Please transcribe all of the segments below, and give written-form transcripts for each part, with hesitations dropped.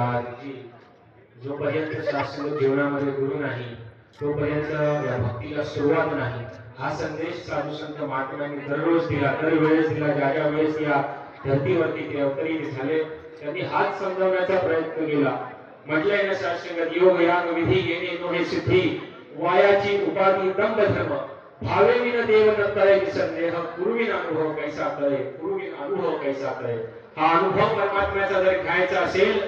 महाराज जी जोपर्यंत शास्त्र जीवनामध्ये गुरु नाही तोपर्यंत या भक्तीला सुरुवात नाही हा संदेश साधू संत महात्म्यांनी दररोज दिला दरवेळेस दिला ज्या ज्या वेळेस या धर्तीवरती ते अवतरित झाले त्यांनी हाच समजवण्याचा प्रयत्न केला म्हटलंय ना शास्त्रगत योग याग विधी येणे तो हे सिद्धी वायाची उपाधी दंभ धर्म भावे विन देव न तळे संदेह पूर्वीन अनुभव कैसा तळे पूर्वीन अनुभव कैसा तळे हा अनुभव परमात्म्याचा जर घ्यायचा असेल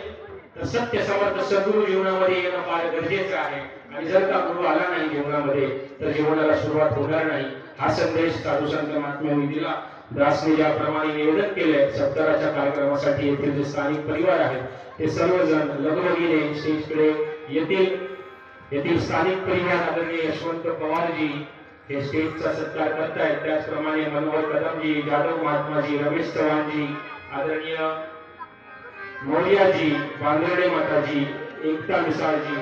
तर सत्य समर्थ सद्गुरु जीवनामध्ये येणं फार गरजेचं आहे आणि जर का गुरु आला नाही जीवनामध्ये तर जीवनाला सुरुवात होणार नाही हा संदेश साधू संत महात्म्यांनी दिला दासने ज्याप्रमाणे निवेदन केले सत्काराच्या कार्यक्रमासाठी येथील जे स्थानिक परिवार आहेत ते सर्वजण लगबगीने स्टेजकडे येथील स्थानिक परिवार आदरणीय यशवंत पवारजी हे स्टेजचा सत्कार करतायत त्याचप्रमाणे मनोहर कदमजी जाधव महात्माजी रमेश चव्हाणजी आदरणीय मौर्याजी बांदर्डे माताजी एकता मिसाळजी